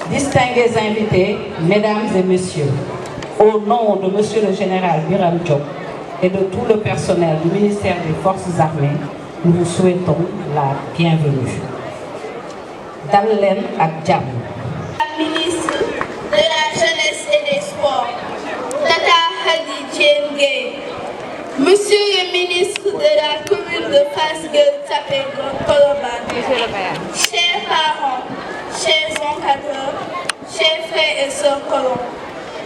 distingués invités, mesdames et messieurs, au nom de Monsieur le Général Biram Diop et de tout le personnel du ministère des Forces armées, nous vous souhaitons la bienvenue. Dalen Akdjam. La ministre de la Jeunesse et des Sports, Tata Hadi Djenge, Monsieur le ministre de la commune de Fass-Gueule-Tapée-Colobane, chers parents, chers encadreurs, chers frères et sœurs colons,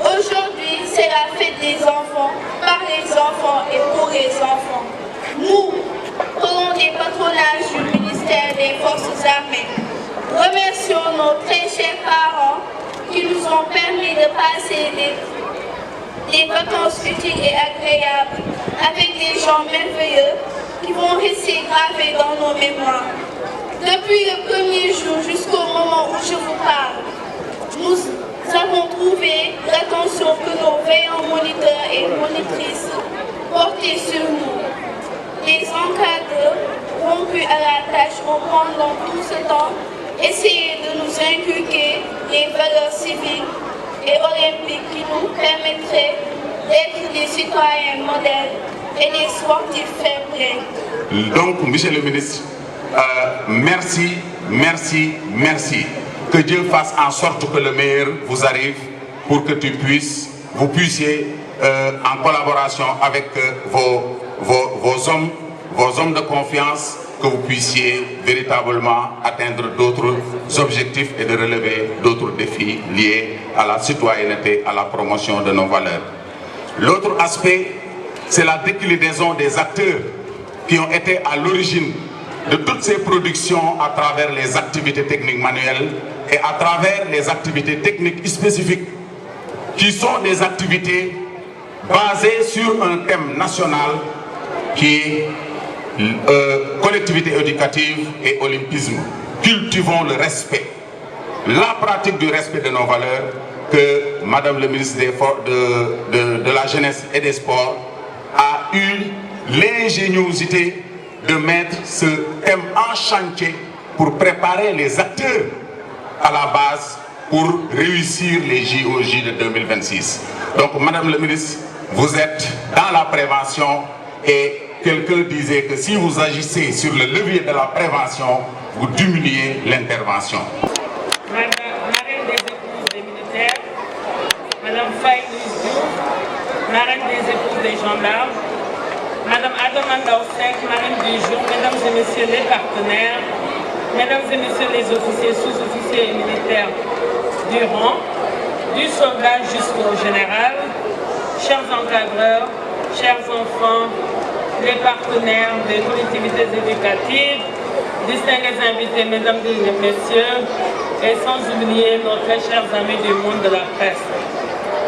aujourd'hui c'est la fête des enfants, par les enfants et pour les enfants. Nous, colons des patronages du ministère des Forces armées, remercions nos très chers parents qui nous ont permis de passer des vacances utiles et agréables avec des gens merveilleux qui vont rester gravés dans nos mémoires. Depuis le premier jour jusqu'au moment où je vous parle, nous avons trouvé l'attention que nos veillants moniteurs et monitrices portaient sur nous. Les encadreurs rompus à la tâche ont pendant tout ce temps essayé de nous inculquer les valeurs civiques et olympiques qui nous permettraient d'être des citoyens modèles et des sportifs fair play. Donc, Monsieur le ministre, merci, merci, merci. Que Dieu fasse en sorte que le meilleur vous arrive pour que vous puissiez, en collaboration avec vos hommes de confiance, que vous puissiez véritablement atteindre d'autres objectifs et de relever d'autres défis liés à la citoyenneté, à la promotion de nos valeurs. L'autre aspect, c'est la déclinaison des acteurs qui ont été à l'origine de toutes ces productions à travers les activités techniques manuelles et à travers les activités techniques spécifiques, qui sont des activités basées sur un thème national qui est collectivité éducative et olympisme. Cultivons le respect, la pratique du respect de nos valeurs que Madame le ministre de la Jeunesse et des Sports a eu l'ingéniosité de mettre ce thème en chantier pour préparer les acteurs à la base pour réussir les JOJ de 2026. Donc Madame le ministre, vous êtes dans la prévention et quelqu'un disait que si vous agissez sur le levier de la prévention, vous diminuez l'intervention. Marraine des épouses des militaires, Madame Faye Louise Diouf, marraine des épouses des gendarmes, Madame Adamanda Osek, marraine du jour, Mesdames et Messieurs les partenaires, Mesdames et Messieurs les officiers, sous-officiers et militaires du rang, du soldat jusqu'au général, chers encadreurs, chers enfants, les partenaires des collectivités éducatives, distingués invités, mesdames et messieurs, et sans oublier nos très chers amis du monde de la presse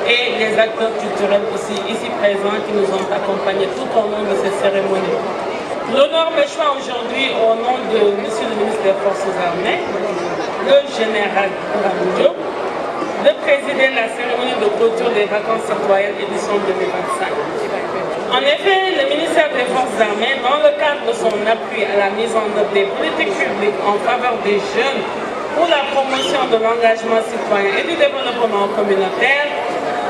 et les acteurs culturels aussi ici présents qui nous ont accompagnés tout au long de ces cérémonies. L'honneur me choisit aujourd'hui au nom de Monsieur le ministre des Forces armées, le général Biram, de présider la cérémonie de clôture des vacances citoyennes édition 2025. En effet, le ministère des Forces armées, dans le cadre de son appui à la mise en œuvre des politiques publiques en faveur des jeunes pour la promotion de l'engagement citoyen et du développement communautaire,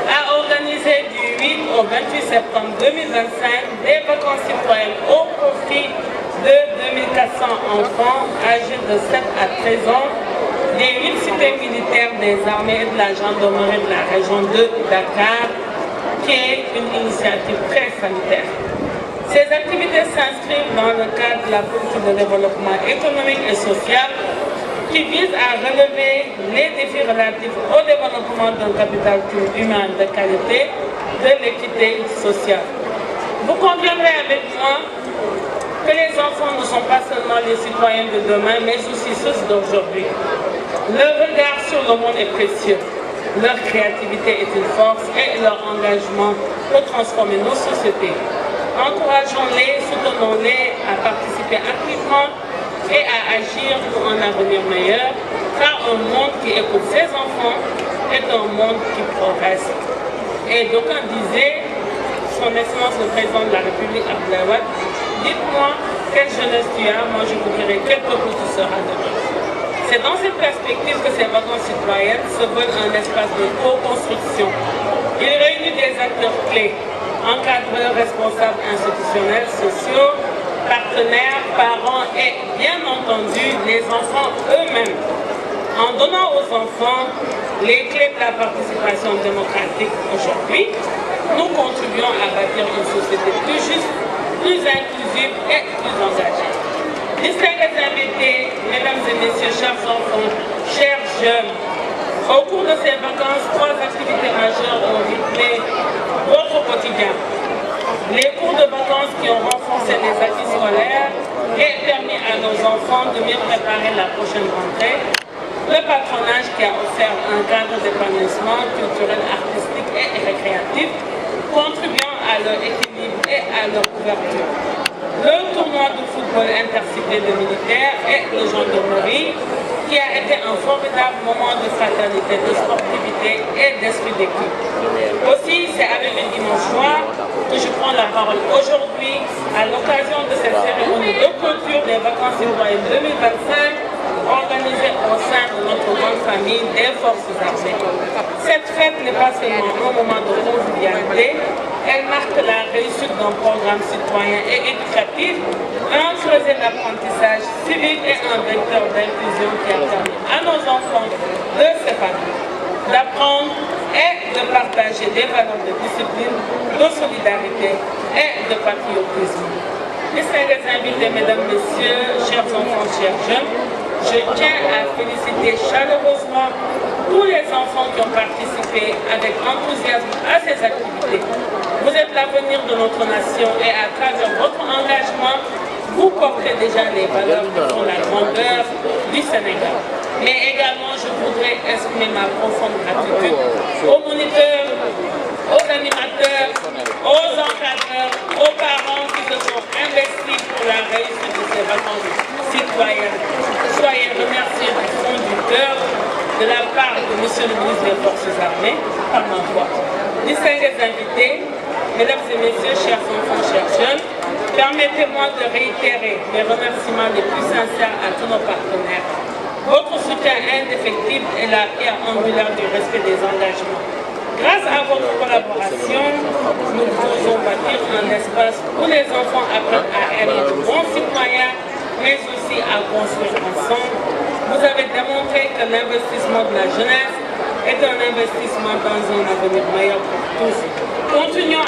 a organisé du 8 au 28 septembre 2025 des vacances citoyennes au profit de 2400 enfants âgés de 7 à 13 ans des 8 cités militaires des armées et de la gendarmerie de la région de Dakar, qui est une initiative très sanitaire. Ces activités s'inscrivent dans le cadre de la politique de développement économique et social qui vise à relever les défis relatifs au développement d'un capital humain de qualité, de l'équité sociale. Vous conviendrez avec moi que les enfants ne sont pas seulement les citoyens de demain, mais aussi ceux d'aujourd'hui. Leur regard sur le monde est précieux. Leur créativité est une force et leur engagement peut transformer nos sociétés. Encourageons-les, soutenons-les à participer activement et à agir pour un avenir meilleur, car un monde qui écoute ses enfants est un monde qui progresse. Et d'aucuns disaient, son Excellence le Président de la République, Abdoulaye Wade, dites-moi quelle jeunesse tu as, moi je vous dirai quel peuple tu seras demain. C'est dans cette perspective que ces vacances citoyennes se veulent un espace de co-construction. Il réunit des acteurs clés, encadreurs, responsables institutionnels, sociaux, partenaires, parents et bien entendu les enfants eux-mêmes. En donnant aux enfants les clés de la participation démocratique aujourd'hui, nous contribuons à bâtir une société plus juste, plus inclusive et plus engagée. Distingués invités, mesdames et messieurs, chers enfants, chers jeunes, au cours de ces vacances, 3 activités majeures ont rythmé votre quotidien. Les cours de vacances qui ont renforcé les acquis scolaires et permis à nos enfants de mieux préparer la prochaine rentrée. Le patronage qui a offert un cadre d'épanouissement culturel, artistique et récréatif, contribuant à leur équilibre et à leur couverture. Le tournoi de football intercité de militaires et de gendarmerie, qui a été un formidable moment de fraternité, de sportivité et d'esprit d'équipe. Aussi, c'est avec une immense joie que je prends la parole aujourd'hui à l'occasion de cette cérémonie de clôture des vacances citoyennes 2025 organisée au sein de notre grande famille des forces armées. Cette fête n'est pas seulement un moment de convivialité, elle marque la réussite d'un programme citoyen et éducatif, un creuset d'apprentissage civique et un vecteur d'inclusion qui a permis à nos enfants de s'épanouir, d'apprendre et de partager des valeurs de discipline, de solidarité et de patriotisme. Distingués invités, mesdames, messieurs, chers enfants, chers jeunes, je tiens à féliciter chaleureusement tous les enfants qui ont participé avec enthousiasme à ces activités. Vous êtes l'avenir de notre nation et à travers votre engagement, vous portez déjà les valeurs qui font la grandeur du Sénégal. Mais également, je voudrais exprimer ma profonde gratitude aux moniteurs, aux animateurs, aux encadreurs, aux parents qui se sont investis pour la réussite de ces vacances citoyennes. Soyez remerciés du fond du cœur de la part de Monsieur le ministre des Forces armées, par ma voix. Distingués invités, mesdames et messieurs, chers enfants, chers jeunes, permettez-moi de réitérer mes remerciements les plus sincères à tous nos partenaires. Votre soutien indéfectible est la pierre angulaire du respect des engagements. Grâce à votre collaboration, nous pouvons bâtir un espace où les enfants apprennent à être de bons citoyens, mais aussi à construire ensemble. Vous avez démontré que l'investissement de la jeunesse est un investissement dans un avenir meilleur pour tous. Continuons